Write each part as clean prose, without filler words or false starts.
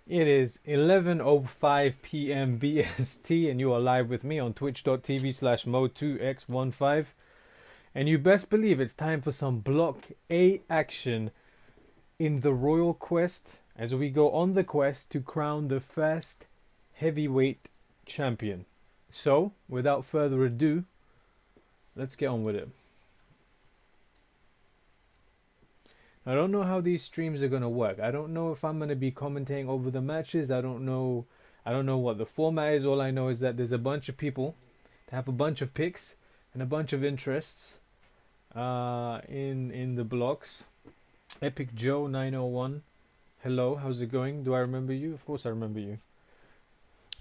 It is 11:05 p.m. BST, and you are live with me on twitch.tv/mo2x15. And you best believe it's time for some Block A action in the Royal Quest as we go on the quest to crown the first heavyweight champion. So, without further ado, let's get on with it. I don't know how these streams are going to work. I don't know if I'm going to be commentating over the matches. I don't know what the format is. All I know is that there's a bunch of people that have a bunch of picks and a bunch of interests in the blocks. Epic Joe 901. Hello, how's it going? Do I remember you? Of course I remember you.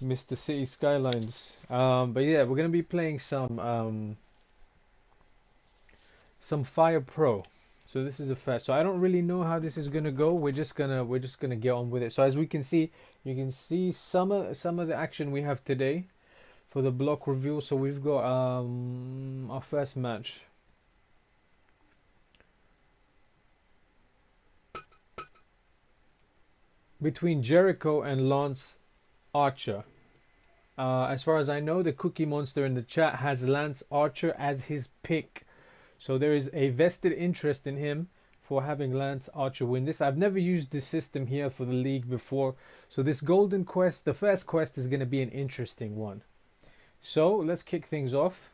Mr. City Skylines. But yeah, we're going to be playing some Fire Pro. So this is a fact. So I don't really know how this is gonna go. We're just gonna get on with it. So as we can see, you can see some of the action we have today for the block review. So we've got our first match. Between Jericho and Lance Archer. As far as I know, the oCookieMonstah in the chat has Lance Archer as his pick. So there is a vested interest in him for having Lance Archer win this. I've never used this system here for the league before. So this golden quest, the first quest, is going to be an interesting one. So let's kick things off.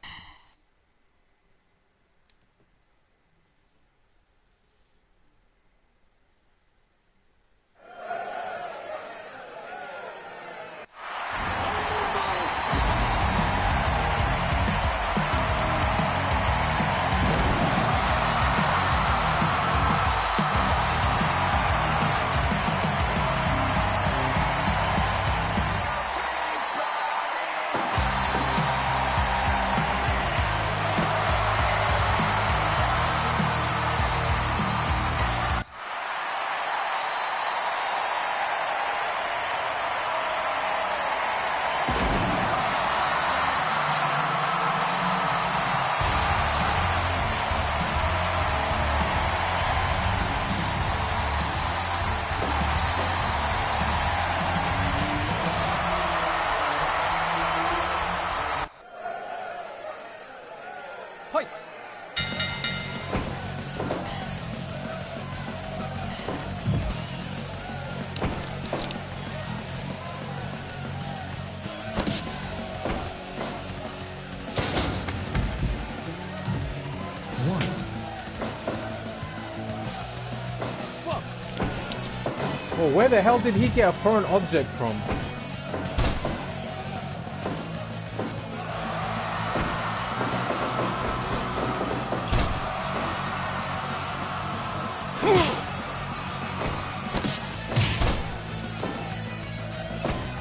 Oh, where the hell did he get a foreign object from?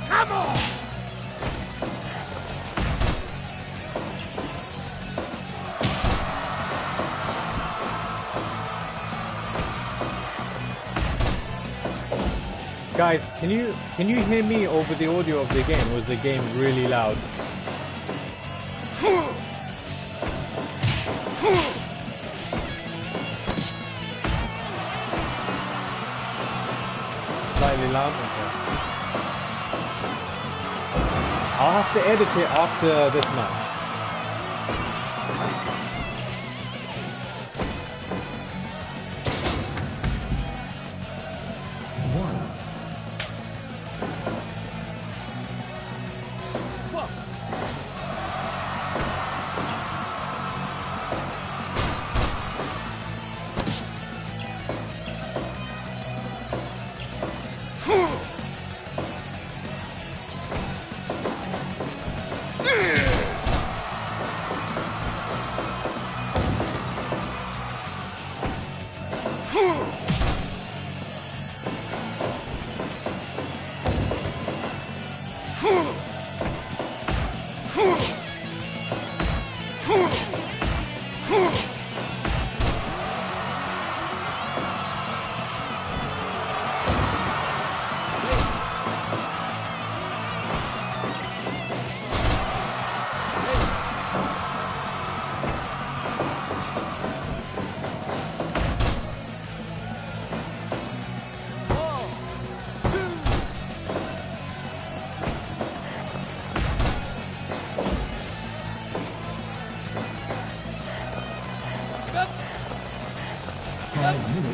Come on! Guys, can you hear me over the audio of the game? Was the game really loud? Slightly loud? Okay. I'll have to edit it after this match.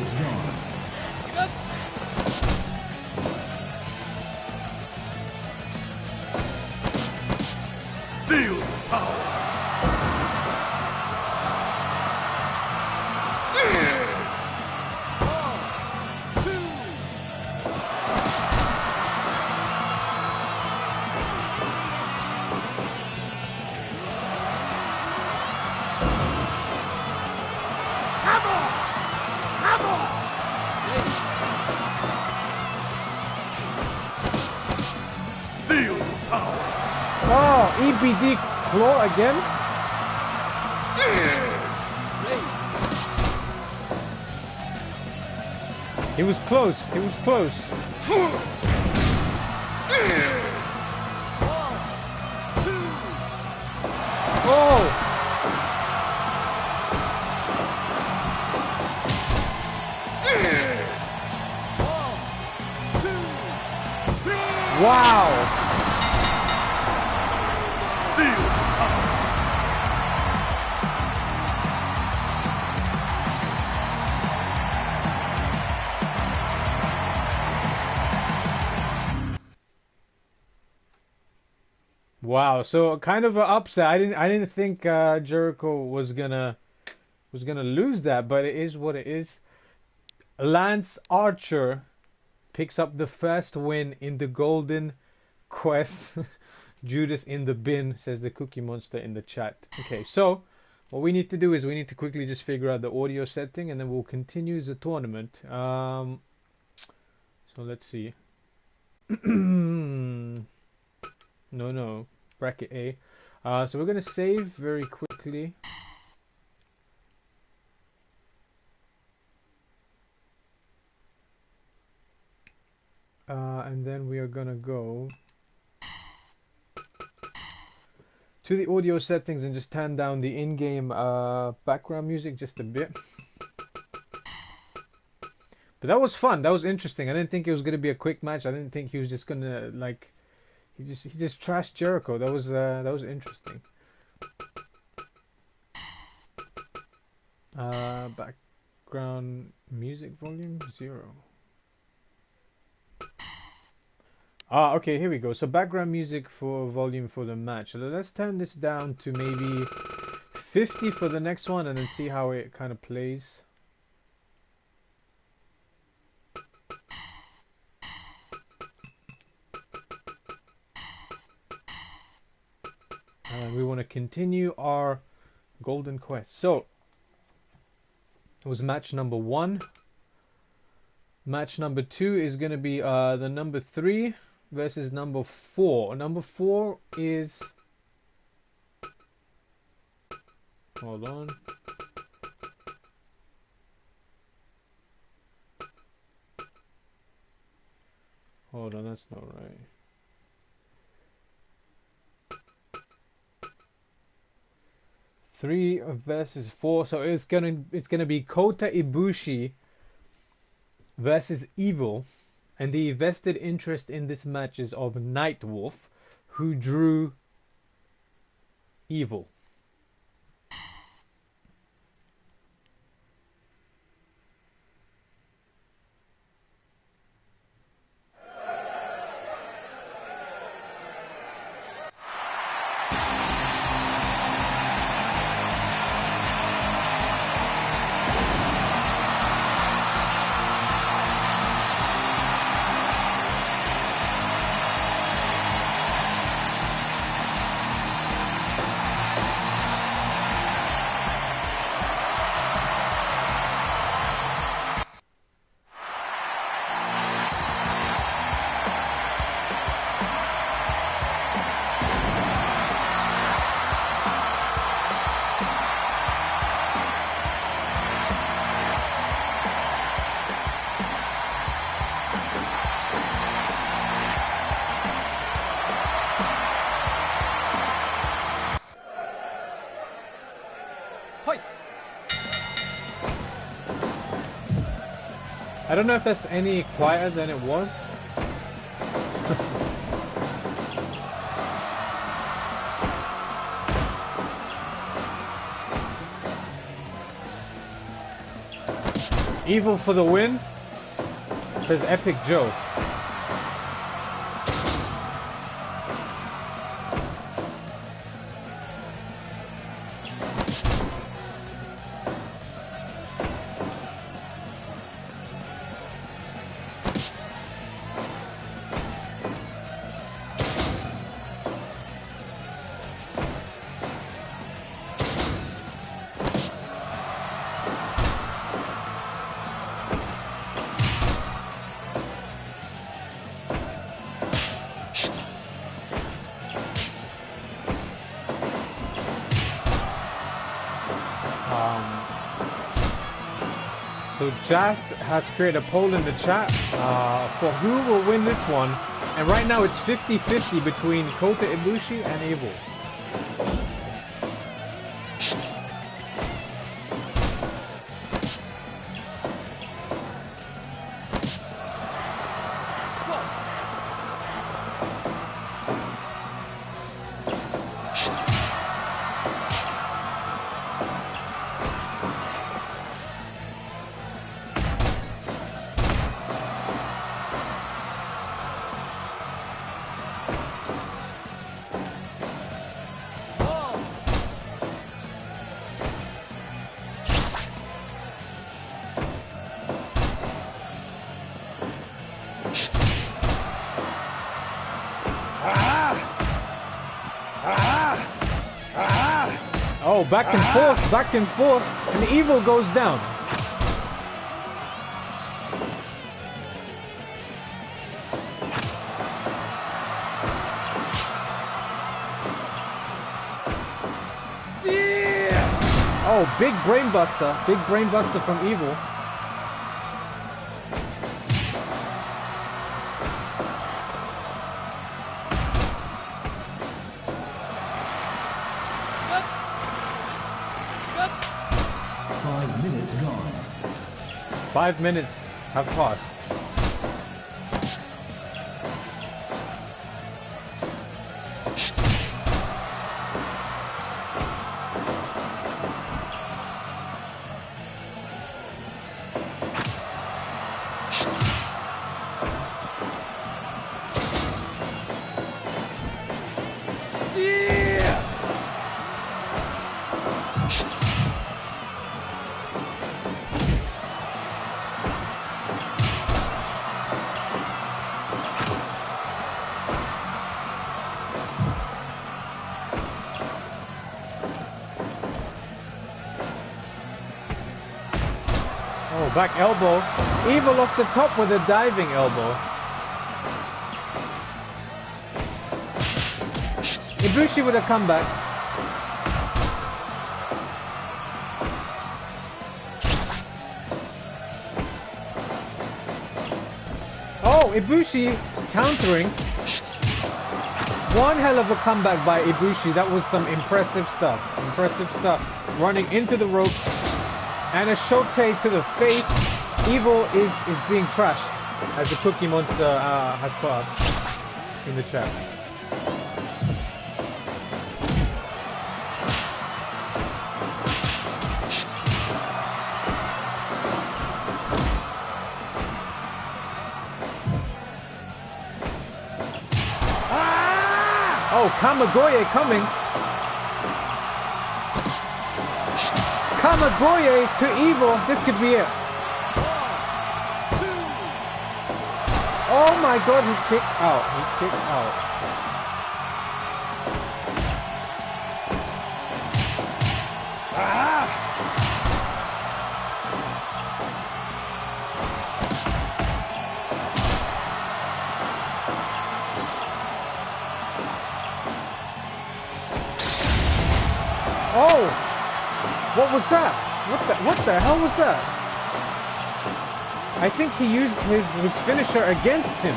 Devil's Guard. Keep up. Feel the power. Oh, EBD claw again? He was close, he was close. Oh! Wow! Wow, so kind of an upset. I didn't think Jericho was gonna lose that, but it is what it is. Lance Archer picks up the first win in the Golden Quest. Judas in the bin, says the Cookie Monster in the chat. Okay, so what we need to do is we need to quickly just figure out the audio setting, and then we'll continue the tournament. So let's see. No, bracket A. So we're gonna save very quickly. And then we are gonna go to the audio settings and just turn down the in-game background music just a bit. But that was fun. That was interesting. I didn't think it was gonna be a quick match. I didn't think he was just gonna like. He just trashed Jericho. That was interesting. Background music volume 0. Okay, here we go. So background music for volume for the match. So let's turn this down to maybe 50 for the next one, and then see how it kind of plays. And we want to continue our Golden Quest. So it was match number 1. Match number 2 is going to be the number 3 versus number 4. Number 4 is... Hold on. Hold on, that's not right. Three versus 4, so it's gonna be Kota Ibushi versus Evil, and the vested interest in this match is of Nightwolf, who drew Evil. I don't know if that's any quieter than it was. Evil for the win, says Epic Joe. So Jazz has created a poll in the chat for who will win this one. And right now it's 50-50 between Kota Ibushi and Evil. Oh, back and forth, and Evil goes down. Yeah! Oh, big brain buster from Evil. Gone. 5 minutes have passed. Back elbow. Evil off the top with a diving elbow. Ibushi with a comeback. Oh, Ibushi countering. One hell of a comeback by Ibushi. That was some impressive stuff. Running into the ropes. And a shote to the face. Evil is being trashed, as the oCookieMonstah has put up in the chat. Oh, Kamigoye coming. Kamigoye to Evil. This could be it. Oh my god, he kicked out. Oh! What was that? What the hell was that? I think he used his finisher against him.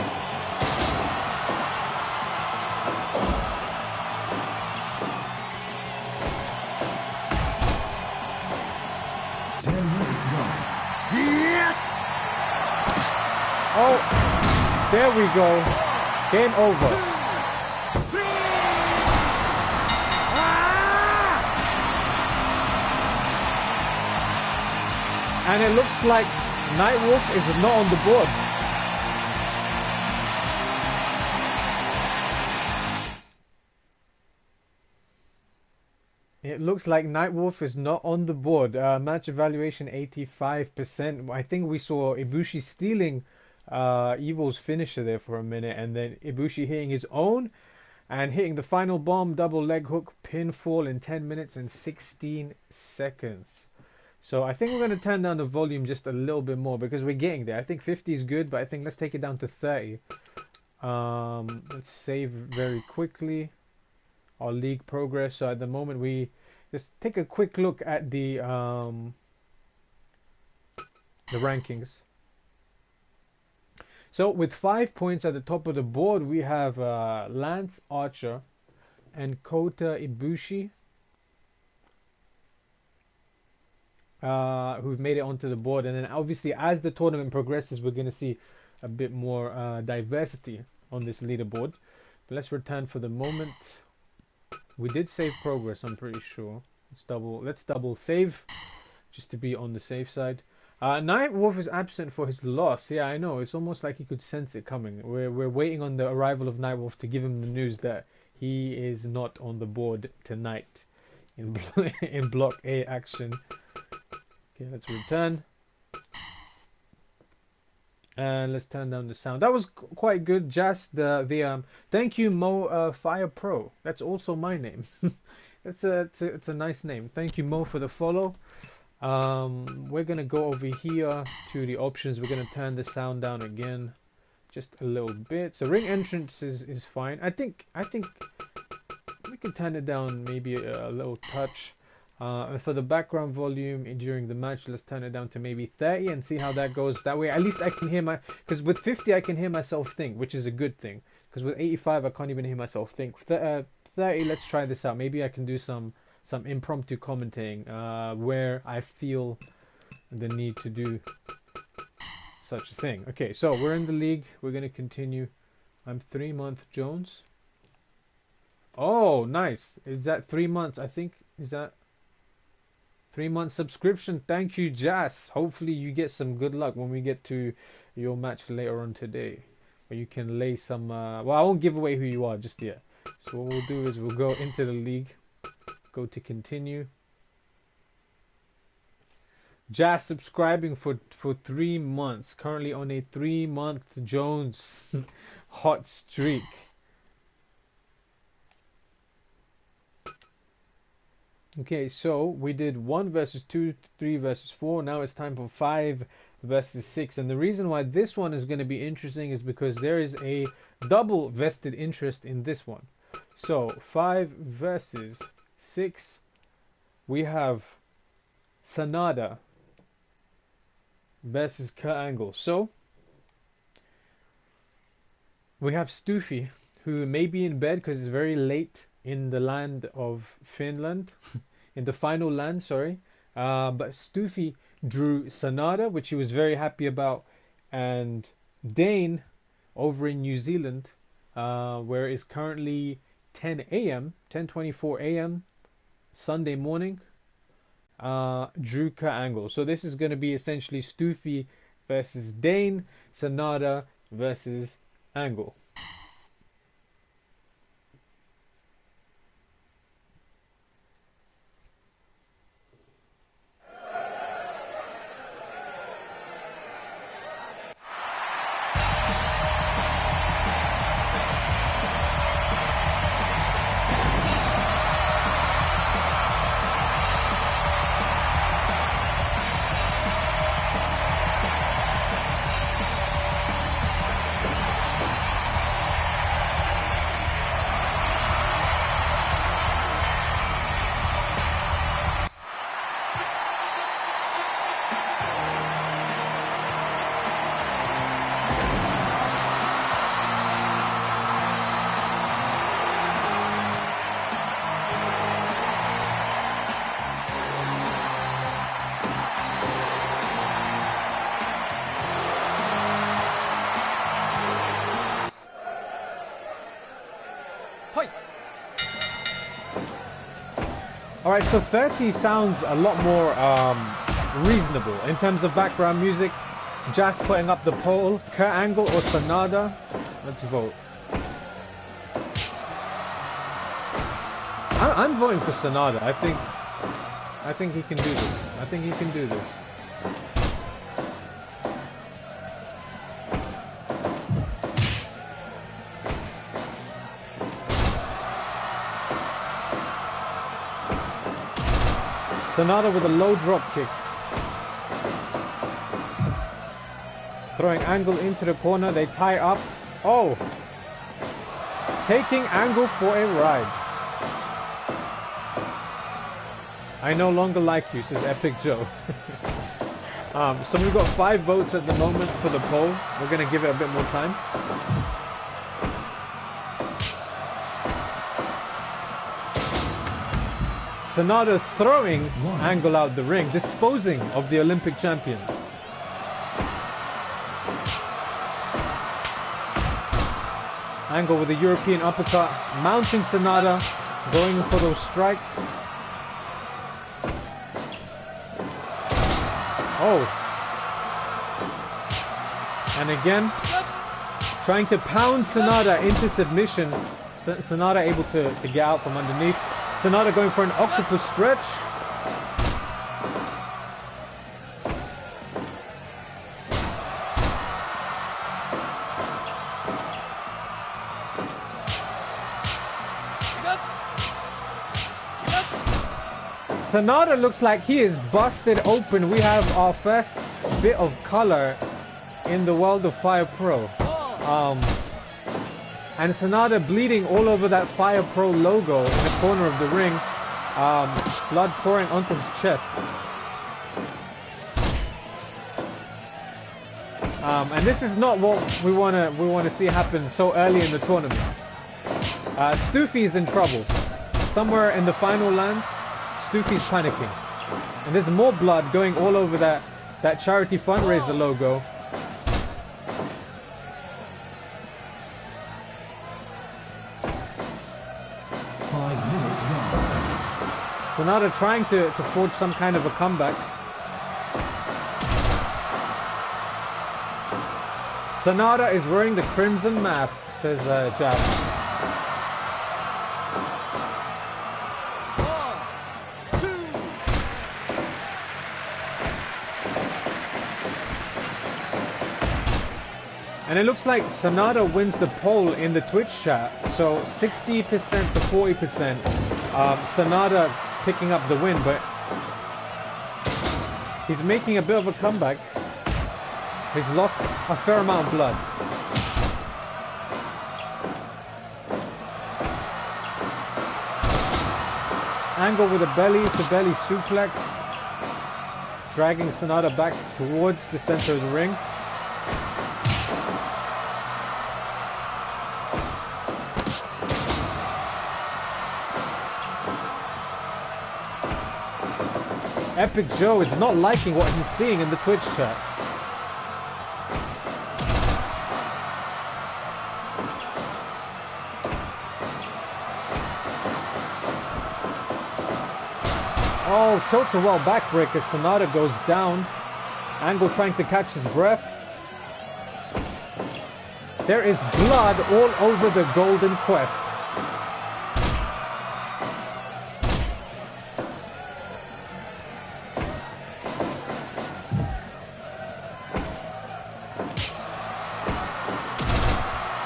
Oh, there we go. Game over. And it looks like Nightwolf is not on the board. It looks like Nightwolf is not on the board. Match evaluation 85%. I think we saw Ibushi stealing Evil's finisher there for a minute, and then Ibushi hitting his own and hitting the final bomb, double leg hook, pinfall in 10 minutes and 16 seconds. So I think we're going to turn down the volume just a little bit more because we're getting there. I think 50 is good, but I think let's take it down to 30. Let's save very quickly our league progress. So at the moment we just take a quick look at the rankings. So with 5 points at the top of the board, we have Lance Archer and Kota Ibushi, who've made it onto the board. And then obviously as the tournament progresses, we're going to see a bit more diversity on this leaderboard. But let's return for the moment. We did save progress, I'm pretty sure. Let's double save just to be on the safe side. Nightwolf is absent for his loss. Yeah, I know. It's almost like he could sense it coming. We're waiting on the arrival of Nightwolf to give him the news that he is not on the board tonight in in Block A action. Okay, let's return. And let's turn down the sound. That was quite good, Jazz. Thank you, Mo Fire Pro. That's also my name. it's a nice name. Thank you, Mo, for the follow. We're gonna go over here to the options. We're gonna turn the sound down again, just a little bit. So ring entrance is fine. I think we can turn it down maybe a little touch. And for the background volume during the match, let's turn it down to maybe 30 and see how that goes. That way, at least I can hear because with 50 I can hear myself think, which is a good thing. Because with 85 I can't even hear myself think. 30, let's try this out. Maybe I can do some impromptu commentating where I feel the need to do such a thing. Okay, so we're in the league. We're gonna continue. I'm 3-month Jones. Oh, nice. Is that 3 months? I think is that 3-month subscription. Thank you, Jazz. Hopefully you get some good luck when we get to your match later on today, where you can lay some well, I won't give away who you are just yet. So what we'll do is we'll go into the league, go to continue. Jazz subscribing for 3 months, currently on a 3-month Jones hot streak. Okay, so we did 1 versus 2, 3 versus 4. Now it's time for 5 versus 6. And the reason why this one is going to be interesting is because there is a double vested interest in this one. So 5 versus 6, we have SANADA versus Kurt Angle. So we have Stufi, who may be in bed because it's very late in the land of Finland, in the final land, sorry. But Stufi drew SANADA, which he was very happy about, and Dayne over in New Zealand, where it's currently 10 a.m., 10:24 a.m. Sunday morning, drew Kurt Angle. So this is going to be essentially Stufi versus Dayne, SANADA versus Angle. Alright, so 30 sounds a lot more reasonable in terms of background music. Jazz putting up the pole. Kurt Angle or SANADA? Let's vote. I'm voting for SANADA. I think he can do this. I think he can do this. SANADA with a low drop kick. Throwing Angle into the corner. They tie up. Oh! Taking Angle for a ride. I no longer like you, says Epic Joe. So we've got 5 votes at the moment for the poll. We're going to give it a bit more time. SANADA throwing Angle out the ring, disposing of the Olympic champion. Angle with a European uppercut, mounting SANADA, going for those strikes. Oh. And again, trying to pound SANADA into submission. SANADA able to get out from underneath. SANADA going for an octopus stretch. SANADA looks like he is busted open. We have our first bit of color in the world of Fire Pro. And SANADA bleeding all over that Fire Pro logo in the corner of the ring. Blood pouring onto his chest. And this is not what we want to see happen so early in the tournament. Stoofy is in trouble. Somewhere in the final land, Stoofy's panicking. And there's more blood going all over that charity fundraiser logo. SANADA trying to forge some kind of a comeback. SANADA is wearing the crimson mask, says Jack. And it looks like SANADA wins the poll in the Twitch chat. So 60% to 40%. SANADA picking up the win, but he's making a bit of a comeback. He's lost a fair amount of blood. Angle with a belly-to-belly suplex. Dragging SANADA back towards the center of the ring. Epic Joe is not liking what he's seeing in the Twitch chat. Oh, tilt-to-well backbreaker. SANADA goes down. Angle trying to catch his breath. There is blood all over the Golden Quest.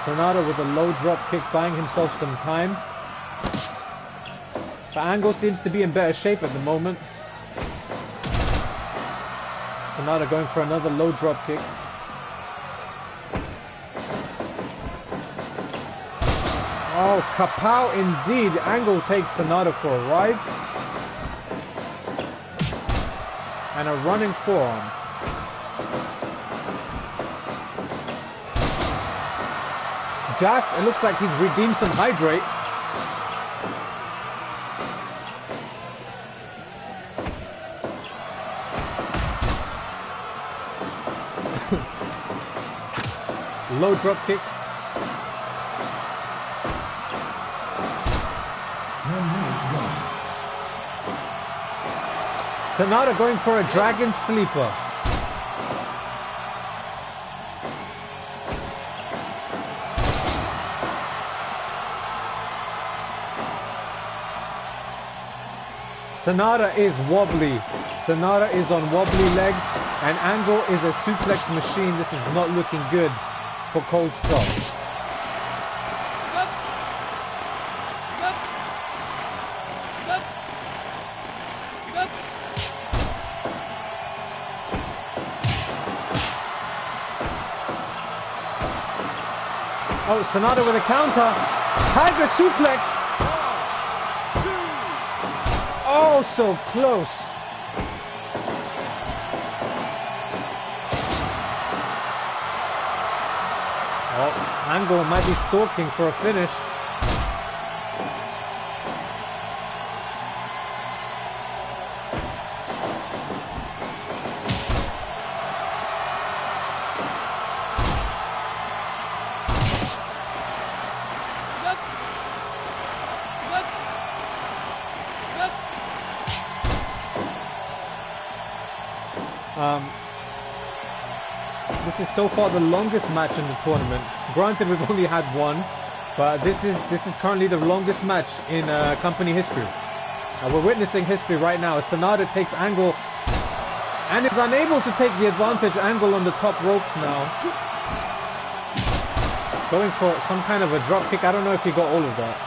SANADA with a low drop kick, buying himself some time. But Angle seems to be in better shape at the moment. SANADA going for another low drop kick. Oh, kapow indeed. Angle takes SANADA for a ride. And a running forearm. Jazz, it looks like he's redeemed some hydrate. Low drop kick. 10 minutes gone. SANADA going for a dragon sleeper. SANADA is wobbly. SANADA is on wobbly legs, and Angle is a suplex machine. This is not looking good for Cold Stop. Oh, SANADA with a counter. Tiger suplex. Oh, so close. Oh, Angle might be stalking for a finish. This is so far the longest match in the tournament. Granted, we've only had one, but this is currently the longest match in company history. We're witnessing history right now. SANADA takes Angle and is unable to take the advantage. Angle on the top ropes now, going for some kind of a drop kick. I don't know if he got all of that.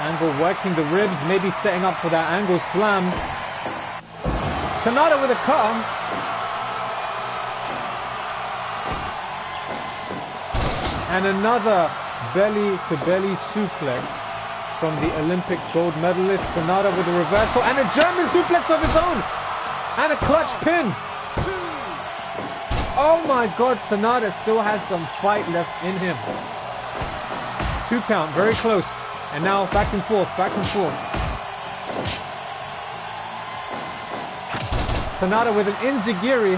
Angle working the ribs, maybe setting up for that Angle slam. SANADA with a cut. And another belly-to-belly suplex from the Olympic gold medalist. SANADA with a reversal and a German suplex of his own. And a clutch pin. Oh my God, SANADA still has some fight left in him. 2 count, very close. And now back and forth, back and forth. SANADA with an enziguri.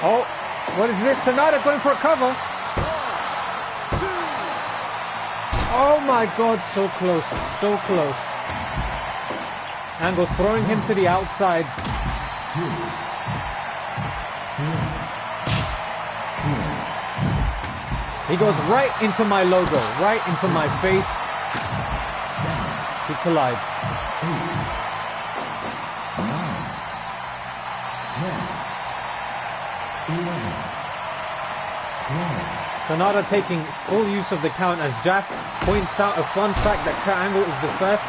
Oh, what is this? SANADA going for a cover. Oh my God, so close, so close. Angle throwing him to the outside. 2, 3, 4. He goes right into my logo, right into my face. 7. He collides. 8, 9, 10, 11, 12. SANADA taking full use of the count as Jas points out a fun fact that Kurt Angle is the first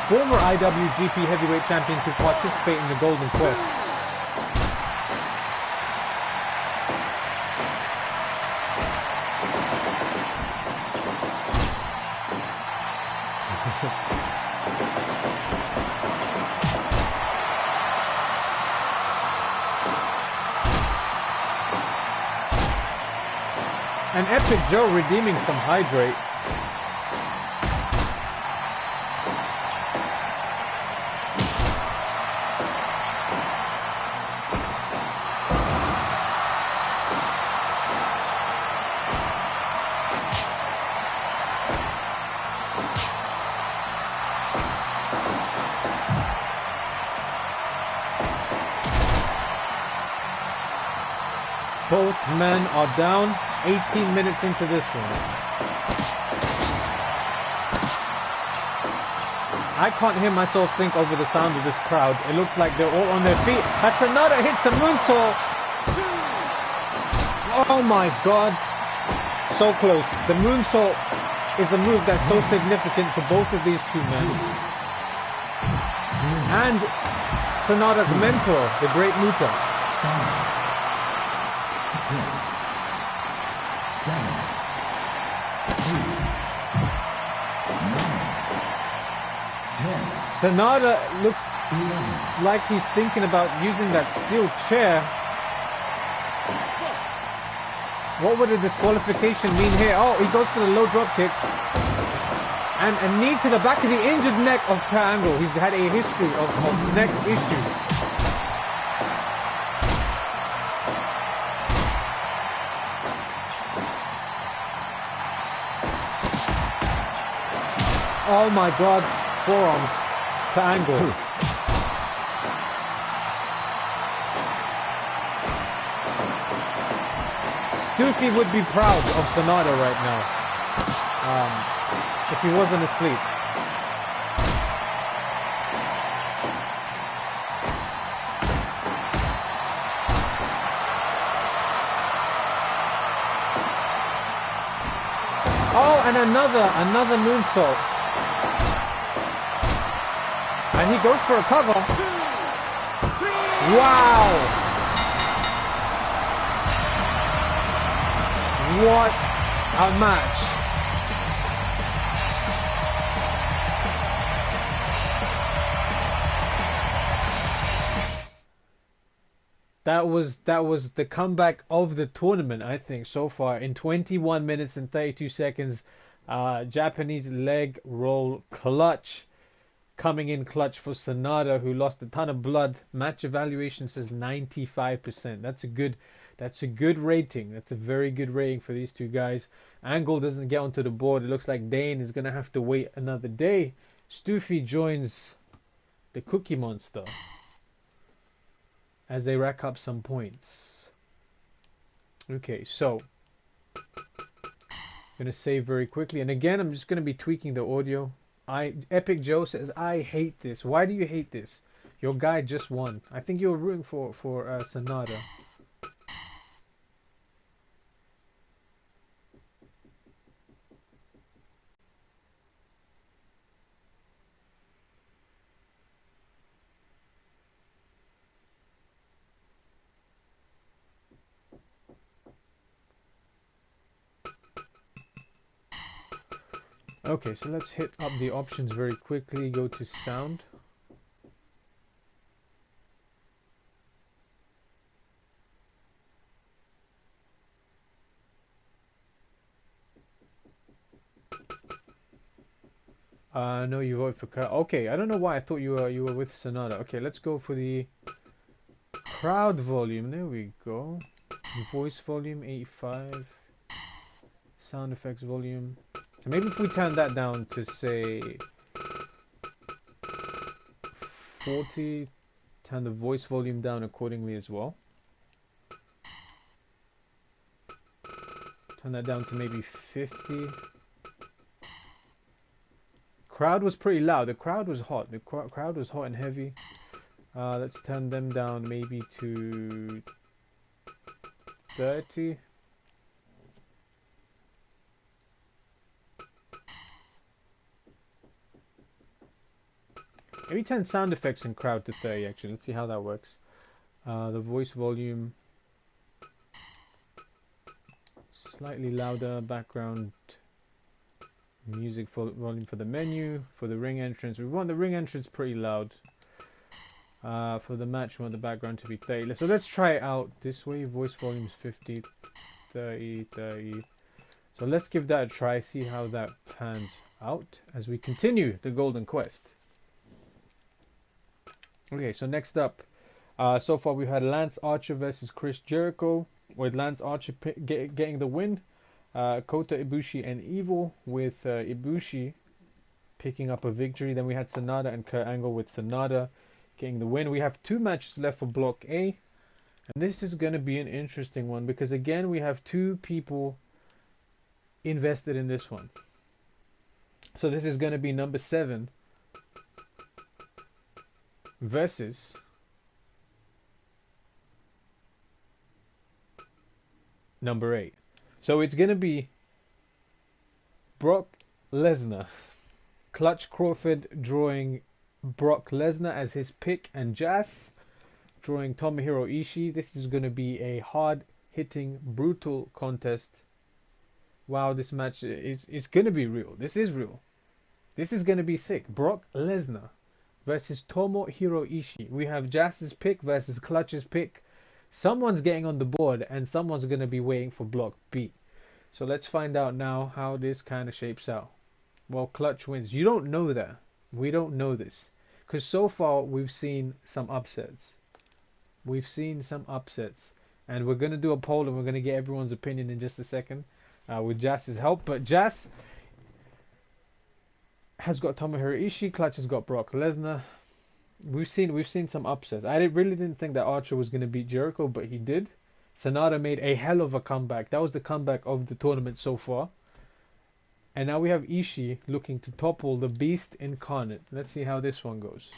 former IWGP Heavyweight Champion to participate in the Golden Quest. And Epic Joe redeeming some hydrate. Both men are down. 18 minutes into this one. I can't hear myself think over the sound of this crowd. It looks like they're all on their feet. That's another hit, a moonsault. Oh my God. So close. The moonsault is a move that's so significant for both of these two men. And SANADA's mentor, the great Muta. 5, 6, 7, 8, 9, 10. SANADA looks 11. like he's thinking about using that steel chair. What would a disqualification mean here? Oh, he goes for the low drop kick. And a knee to the back of the injured neck of Kurt Angle. He's had a history of neck issues. Oh my God, forearms to Angle. Stufi would be proud of Sanada right now. If he wasn't asleep. Oh, and another moonsault. And he goes for a cover. 2, 3. Wow! What a match! That was the comeback of the tournament, I think, so far. In 21 minutes and 32 seconds, Japanese leg roll clutch. Coming in clutch for Sanada, who lost a ton of blood. Match evaluation says 95%. That's a good rating. That's a very good rating for these two guys. Angle doesn't get onto the board. It looks like Dayne is going to have to wait another day. Stufi joins the oCookieMonstah as they rack up some points. Okay, so I'm going to save very quickly. And again, I'm just going to be tweaking the audio. Epic Joe says, I hate this. Why do you hate this? Your guy just won. I think you're rooting for Sanada. Okay, so let's hit up the options very quickly. Go to sound. No, you vote for Kota. Okay, I don't know why I thought you were with Sanada. Okay, let's go for the crowd volume. There we go. Voice volume 85. Sound effects volume. So maybe if we turn that down to say 40, turn the voice volume down accordingly as well. Turn that down to maybe 50. Crowd was pretty loud. The crowd was hot. The crowd was hot and heavy. Let's turn them down maybe to 30. Maybe turn sound effects and crowd to 30 actually. Let's see how that works. The voice volume slightly louder. Background music volume for the menu. For the ring entrance, we want the ring entrance pretty loud. For the match, we want the background to be 30. So let's try it out this way. Voice volume is 50, 30, 30. So let's give that a try. See how that pans out as we continue the Golden Quest. Okay, so next up, so far we've had Lance Archer versus Chris Jericho, with Lance Archer getting the win. Kota, Ibushi, and Evil, with Ibushi picking up a victory. Then we had Sanada and Kurt Angle, with Sanada getting the win. We have 2 matches left for Block A, and this is going to be an interesting one because again we have 2 people invested in this one. So this is going to be number 7 versus number 8. So it's going to be Brock Lesnar. Clutch Crawford drawing Brock Lesnar as his pick, and Jazz drawing Tomohiro Ishii. This is going to be a hard-hitting, brutal contest. Wow, this match is going to be real. This is real. This is going to be sick. Brock Lesnar versus Tomohiro Ishii. We have Jazz's pick versus Clutch's pick. Someone's getting on the board and someone's going to be waiting for Block B. So let's find out now how this kind of shapes out. Well, Clutch wins. You don't know that. We don't know this. Because so far we've seen some upsets. We've seen some upsets. And we're going to do a poll and we're going to get everyone's opinion in just a second. With Jazz's help. But Jazz has got Tomohiro Ishii. Clutch has got Brock Lesnar. We've seen some upsets. I really didn't think that Archer was going to beat Jericho, but he did. SANADA made a hell of a comeback. That was the comeback of the tournament so far. And now we have Ishii looking to topple the Beast Incarnate. Let's see how this one goes.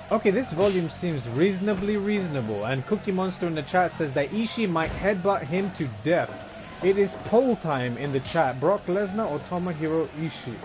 Okay, this volume seems reasonably reasonable, and oCookieMonstah in the chat says that Ishii might headbutt him to death. It is poll time in the chat. Brock Lesnar or Tomohiro Ishii?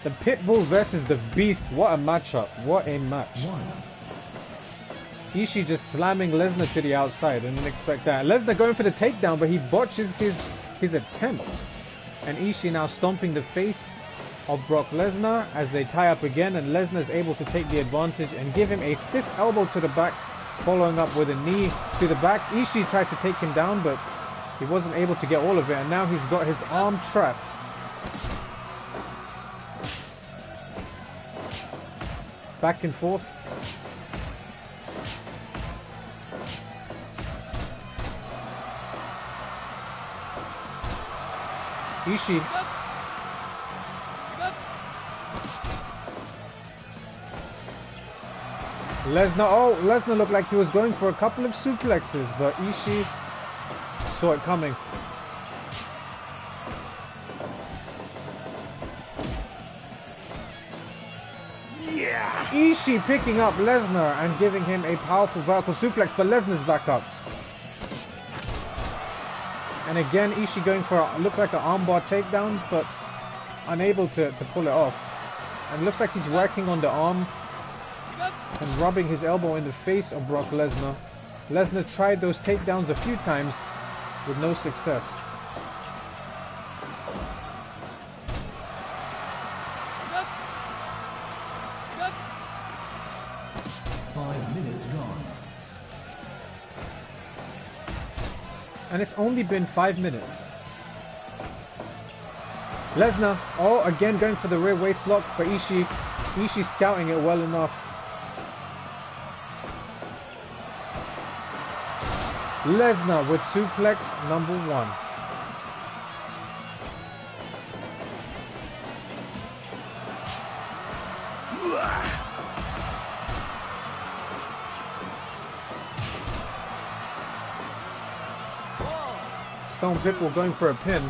The Pitbull versus the Beast. What a matchup. What a match. Ishii just slamming Lesnar to the outside. I didn't expect that. Lesnar going for the takedown, but he botches his attempt. And Ishii now stomping the face of Brock Lesnar as they tie up again. And Lesnar is able to take the advantage and give him a stiff elbow to the back, following up with a knee to the back. Ishii tried to take him down, but he wasn't able to get all of it. And now he's got his arm trapped. Back and forth. Ishii. Lesnar. Oh, Lesnar looked like he was going for a couple of suplexes, but Ishii saw it coming. Ishii picking up Lesnar and giving him a powerful vertical suplex, but Lesnar's back up. And again, Ishii going for a, looked like an armbar takedown, but unable to pull it off. And looks like he's working on the arm and rubbing his elbow in the face of Brock Lesnar. Lesnar tried those takedowns a few times with no success. And it's only been 5 minutes. Lesnar, oh, again going for the rear waist lock, but Ishii scouting it well enough. Lesnar with suplex number 1. Stone Pitbull going for a pin.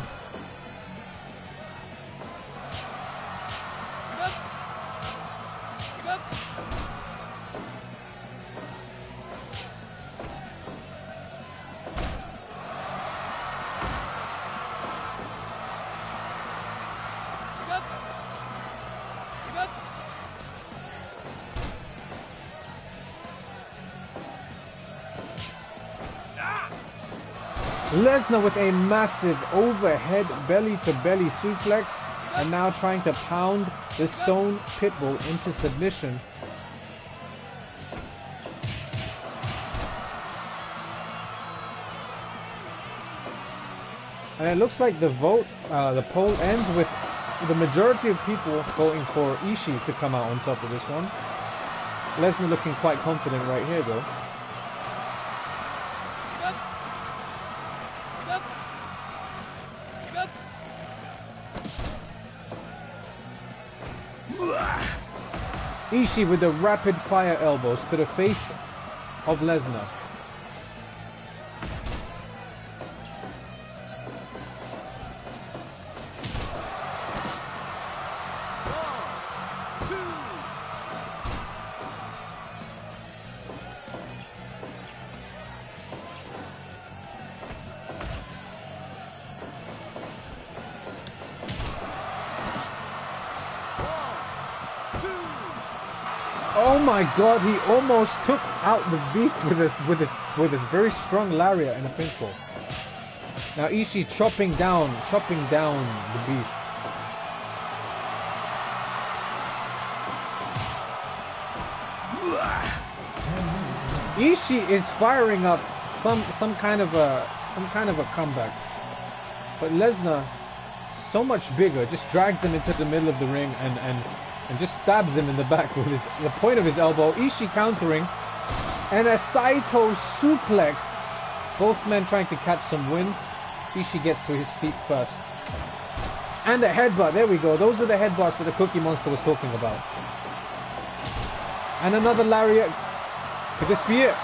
Lesnar with a massive overhead belly-to-belly suplex, and now trying to pound the Stone Pitbull into submission. And it looks like the poll ends with the majority of people voting for Ishii to come out on top of this one. Lesnar looking quite confident right here though. Ishii with the rapid fire elbows to the face of Lesnar. Oh my God! He almost took out the Beast with his very strong lariat and a pinfall. Now Ishii chopping down the Beast. Ishii is firing up some kind of a comeback, but Lesnar, so much bigger, just drags him into the middle of the ring and just stabs him in the back with the point of his elbow. Ishii countering, and a Saito suplex. Both men trying to catch some wind. Ishii gets to his feet first. And a headbutt. There we go. Those are the headbutts that the Cookie Monster was talking about. And another lariat. Could this be it?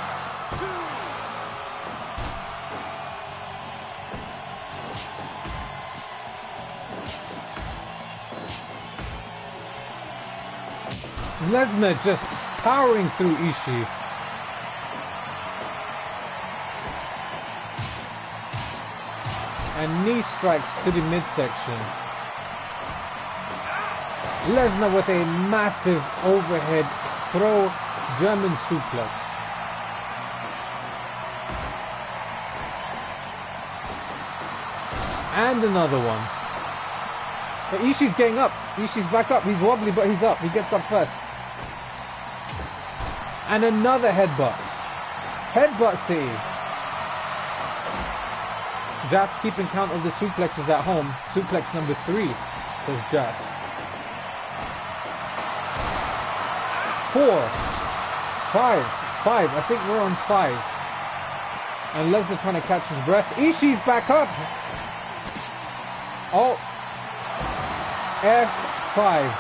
Lesnar just powering through Ishii. And knee strikes to the midsection. Lesnar with a massive overhead throw German suplex. And another one. But Ishii's getting up. Ishii's back up. He's wobbly, but he's up. He gets up first. And another headbutt. Headbutt save. Jas keeping count of the suplexes at home. Suplex number 3, says Jas. 4, 5. I think we're on 5. And Lesnar trying to catch his breath. Ishii's back up. Oh. F5.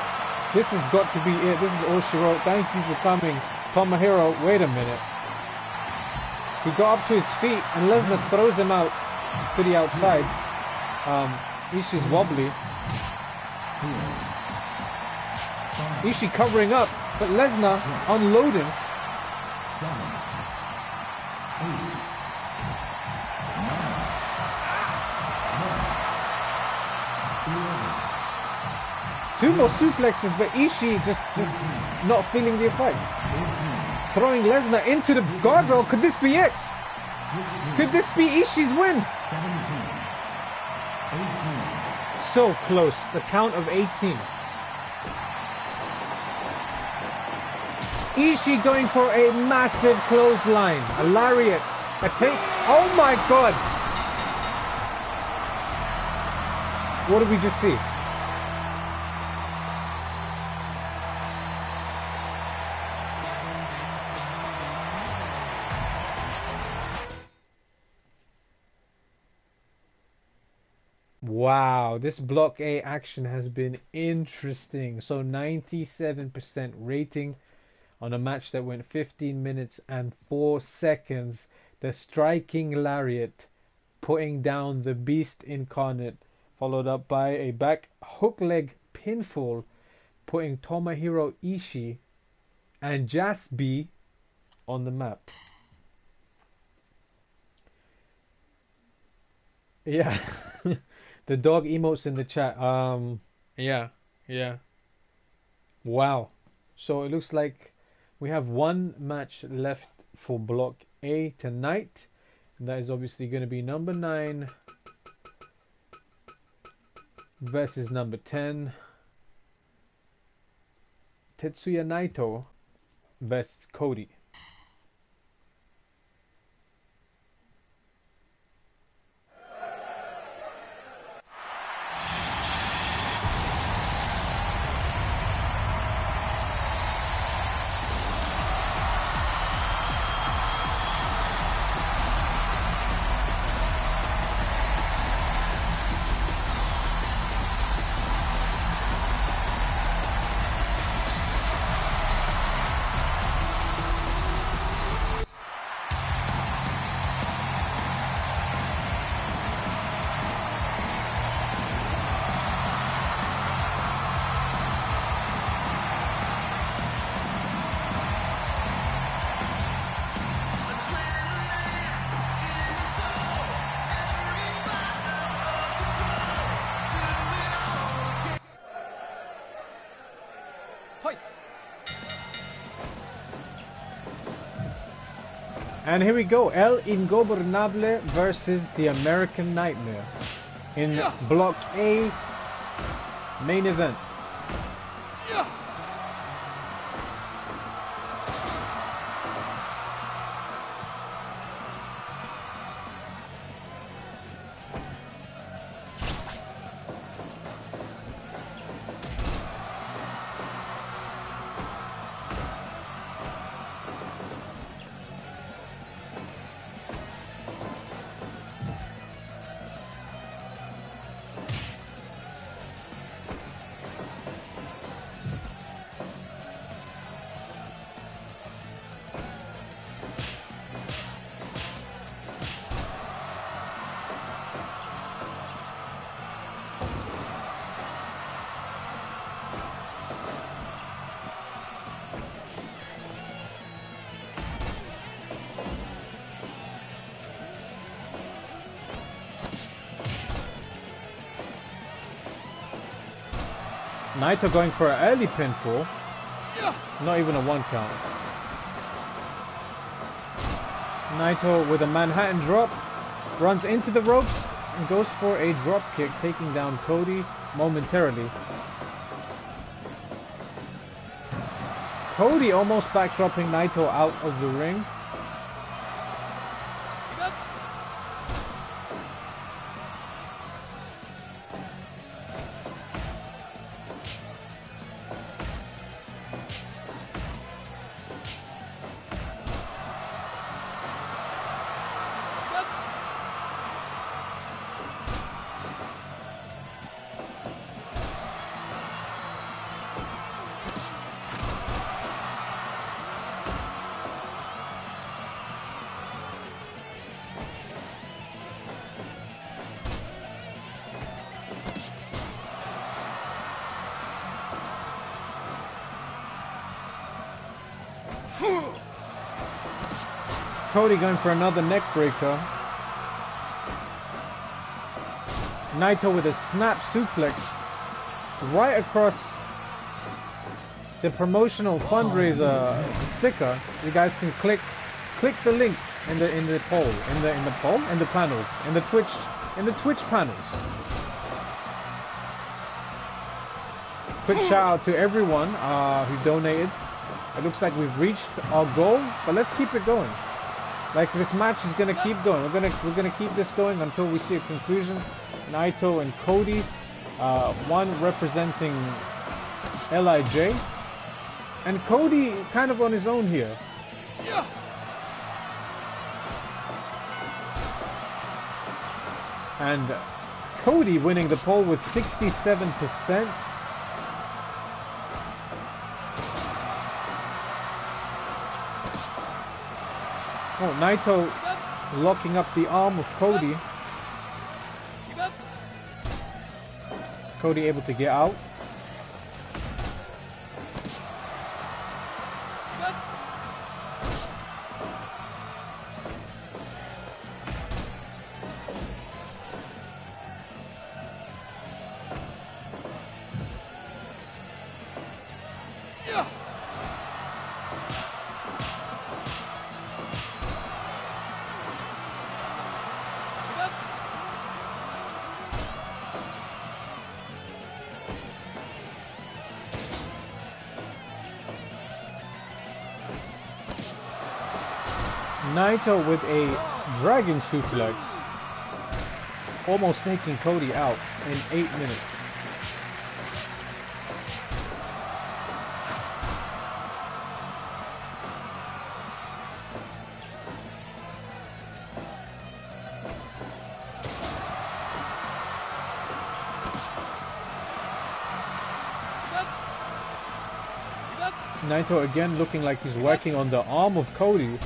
This has got to be it. This is all she wrote. Thank you for coming. Tomohiro, wait a minute. He got up to his feet and Lesnar throws him out to the outside. Ishii's wobbly. Ishii covering up, but Lesnar unloading. 7, 8, 9, 10, 11. 2 more suplexes, but Ishii just not feeling the effects. Throwing Lesnar into the guardrail. Could this be it? 16, Could this be Ishii's win? 17, 18. So close. The count of 18. Ishii going for a massive clothesline. A lariat. A take. Oh my God. What did we just see? Wow, this Block A action has been interesting. So 97% rating on a match that went 15 minutes and 4 seconds. The striking lariat putting down the Beast Incarnate, followed up by a back hook leg pinfall, putting Tomohiro Ishii and Jas B on the map. Yeah. The dog emotes in the chat. Yeah. Wow. So it looks like we have one match left for Block A tonight. And that is obviously going to be number 9 versus number 10. Tetsuya Naito versus Cody. Fight. And here we go, El Ingobernable versus the American Nightmare in Block A main event. Naito going for an early pinfall. Not even a 1 count. Naito with a Manhattan drop. Runs into the ropes and goes for a drop kick, taking down Cody momentarily. Cody almost backdropping Naito out of the ring. Cody going for another neck breaker. Naito with a snap suplex right across the promotional fundraiser sticker. You guys can click the link in the poll, in the panels, in the Twitch panels. Quick shout out to everyone who donated. It looks like we've reached our goal, but let's keep it going. Like, this match is gonna keep going. We're gonna keep this going until we see a conclusion. Naito and Cody, one representing LIJ, and Cody kind of on his own here. And Cody winning the poll with 67%. Oh, Naito locking up the arm of Cody. Cody able to get out. Naito with a dragon suplex, almost taking Cody out in 8 minutes. Naito again looking like he's working on the arm of Cody.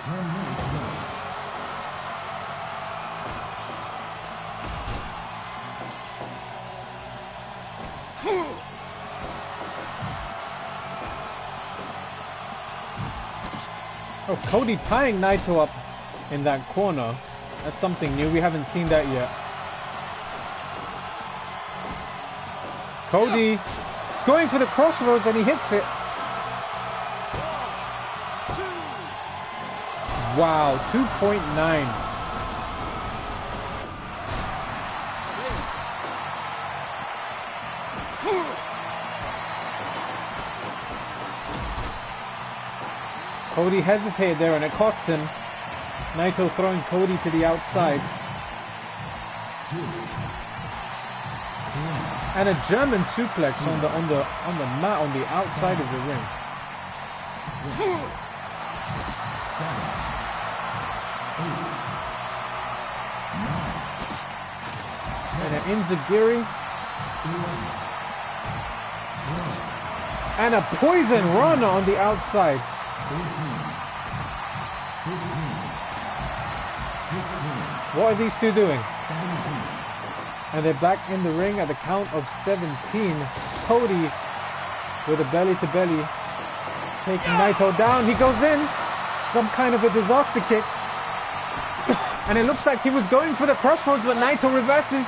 10 minutes left. Oh, Cody tying Naito up in that corner. That's something new. We haven't seen that yet. Cody going for the crossroads and he hits it. Wow, 2.9. Cody hesitated there and it cost him. Naito throwing Cody to the outside. 2, 3, And a German suplex on the mat on the outside of the ring. 6, 7, 8, 9, And an Inzagiri 11, 12, and a poison run on the outside. 13, 15, 16, What are these two doing? 17, And they're back in the ring at the count of 17. Cody with a belly to belly taking Naito down. He goes in. Some kind of a disaster kick. And it looks like he was going for the crossroads, but Naito reverses.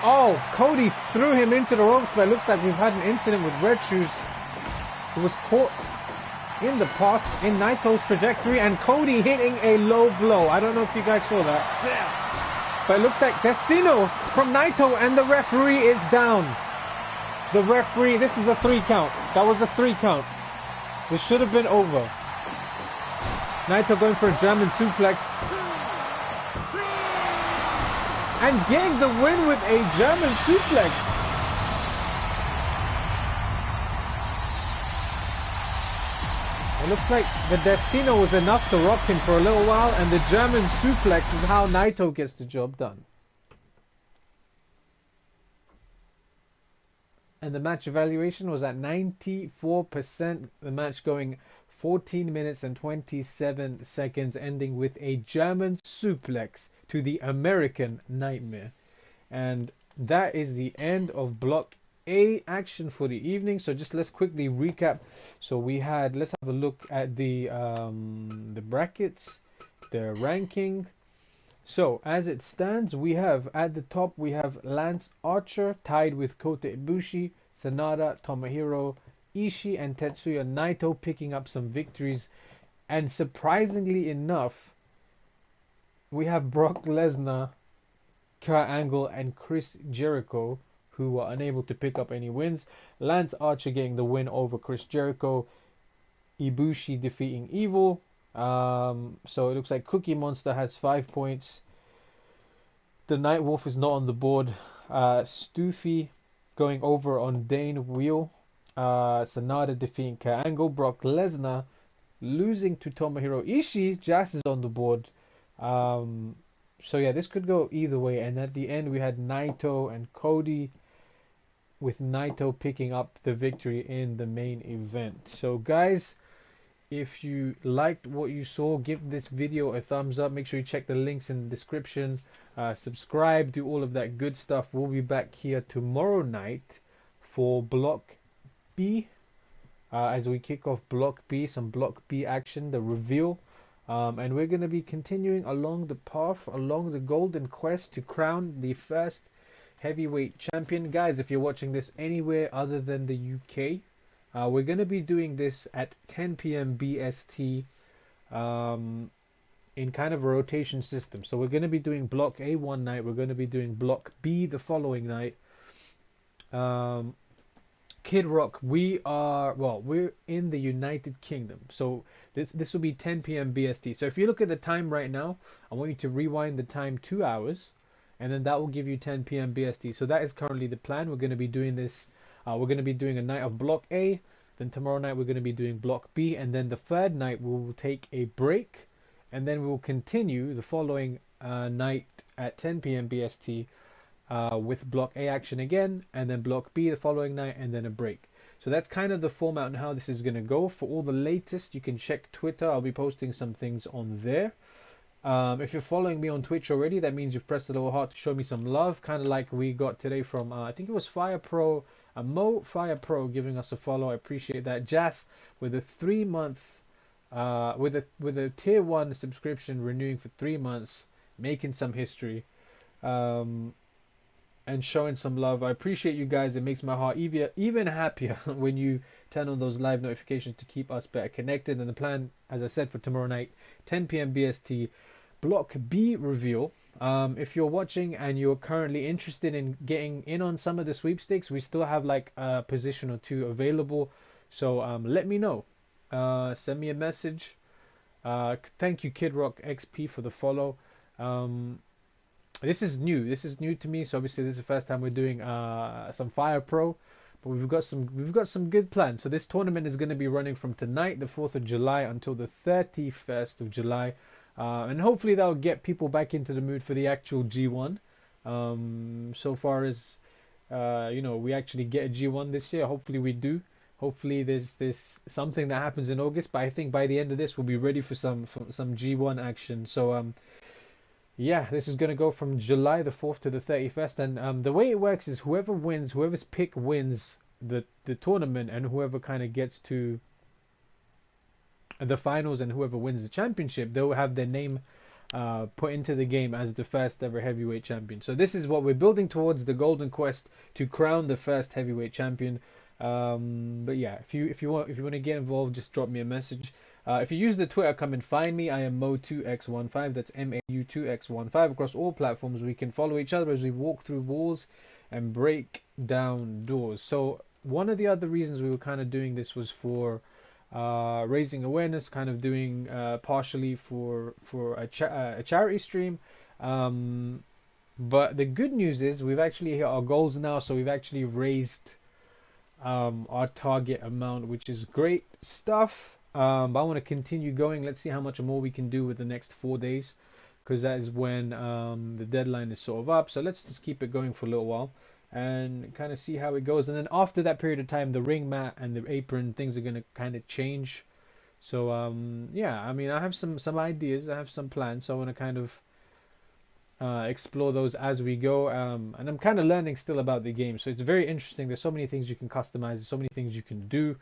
Oh, Cody threw him into the ropes, but it looks like we've had an incident with Red Shoes, who was caught in the path in Naito's trajectory, and Cody hitting a low blow. I don't know if you guys saw that. But it looks like Destino from Naito, and the referee is down. The referee, this is a 3 count. That was a 3 count. This should have been over. Naito going for a German suplex. And getting the win with a German suplex. It looks like the Destino was enough to rock him for a little while, and the German suplex is how Naito gets the job done. And the match evaluation was at 94%. The match going 14 minutes and 27 seconds, ending with a German suplex to the American Nightmare. And that is the end of Block A action for the evening. So just let's quickly recap. So we had, let's have a look at the brackets, the ranking. So as it stands, we have at the top, we have Lance Archer tied with Kota Ibushi, SANADA, Tomohiro, Ishii and Tetsuya Naito picking up some victories. And surprisingly enough, we have Brock Lesnar, Kurt Angle and Chris Jericho, who were unable to pick up any wins. Lance Archer getting the win over Chris Jericho. Ibushi defeating Evil. So it looks like oCookieMonstah has 5 points. The Nightwolf is not on the board. Stoofy going over on Dayne Wheel. SANADA defeating Kurt Angle. Brock Lesnar losing to Tomohiro Ishii. Jazz is on the board. So yeah, this could go either way. And at the end we had Naito and Cody, with Naito picking up the victory in the main event. So guys, if you liked what you saw, give this video a thumbs up. Make sure you check the links in the description. Subscribe, do all of that good stuff. We'll be back here tomorrow night for Block B. As we kick off Block B, some Block B action, the reveal. And we're going to be continuing along the path, along the golden quest to crown the first heavyweight champion. Guys, if you're watching this anywhere other than the UK, we're going to be doing this at 10 p.m. BST in kind of a rotation system. So we're going to be doing Block A one night, we're going to be doing Block B the following night. Kid Rock, we're in the United Kingdom, so this will be 10 p.m. BST. So if you look at the time right now, I want you to rewind the time 2 hours, and then that will give you 10 p.m. BST. So that is currently the plan. We're going to be doing this. We're going to be doing a night of Block A. Then tomorrow night we're going to be doing Block B, and then the third night we will take a break, and then we will continue the following night at 10 p.m. BST with Block A action again, and then Block B the following night, and then a break. So that's kind of the format and how this is going to go. For all the latest, you can check Twitter. I'll be posting some things on there. If you're following me on Twitch already, that means you've pressed a little heart to show me some love, kind of like we got today from, I think it was Fire Pro, Mo Fire Pro giving us a follow. I appreciate that. Jas with a 3-month, with a tier 1 subscription renewing for 3 months, making some history. And showing some love. I appreciate you guys. It makes my heart even happier when you turn on those live notifications to keep us better connected. And the plan, as I said, for tomorrow night, 10 p.m. BST, Block B reveal. If you're watching and you're currently interested in getting in on some of the sweepstakes, we still have like a position or two available. So let me know. Send me a message. Thank you, Kid Rock XP, for the follow. This is new. This is new to me. So obviously this is the first time we're doing some Fire Pro, but we've got some good plans. So this tournament is going to be running from tonight, the 4th of July, until the 31st of July, and hopefully that'll get people back into the mood for the actual G1. So far as we actually get a G1 this year. Hopefully we do. Hopefully there's something that happens in August, but I think by the end of this we'll be ready for some G1 action. So yeah, this is going to go from July the 4th to the 31st, and the way it works is whoever's pick wins the tournament, and whoever kind of gets to the finals and whoever wins the championship, they'll have their name put into the game as the first ever heavyweight champion. So this is what we're building towards, the golden quest to crown the first heavyweight champion. But yeah, if you want to get involved, just drop me a message. If you use the Twitter, come and find me. I am Mo2x15. That's MAU2x15 across all platforms. We can follow each other as we walk through walls and break down doors. So one of the other reasons we were kind of doing this was for raising awareness, kind of doing partially for a charity stream. But the good news is we've actually hit our goals now. So we've actually raised our target amount, which is great stuff. But I want to continue going. Let's see how much more we can do with the next 4 days, because that is when the deadline is sort of up. So let's just keep it going for a little while and kind of see how it goes. And then after that period of time, the ring mat and the apron, things are going to kind of change. So yeah, I mean, I have some ideas. I have some plans. So I want to kind of explore those as we go. And I'm kind of learning still about the game. So it's very interesting. There's so many things you can customize. There's so many things you can do.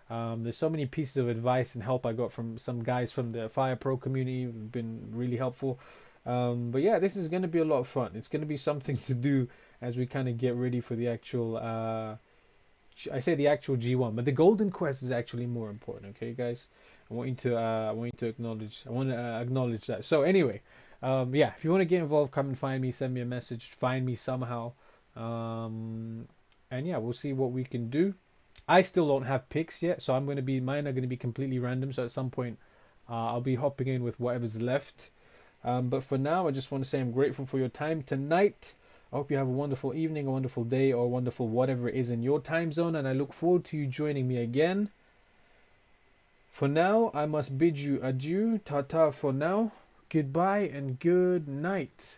There's so many pieces of advice and help I got from some guys from the Fire Pro community who've been really helpful. But yeah, this is going to be a lot of fun. It's going to be something to do as we kind of get ready for the actual, I say the actual G1, but the Golden Quest is actually more important. Okay, guys, I want you to acknowledge that. So anyway, yeah, if you want to get involved, come and find me, send me a message, find me somehow, and yeah, we'll see what we can do. I still don't have picks yet, so mine are going to be completely random. So at some point, I'll be hopping in with whatever's left. But for now, I just want to say I'm grateful for your time tonight. I hope you have a wonderful evening, a wonderful day, or a wonderful whatever it is in your time zone. And I look forward to you joining me again. For now, I must bid you adieu. Ta-ta for now. Goodbye and good night.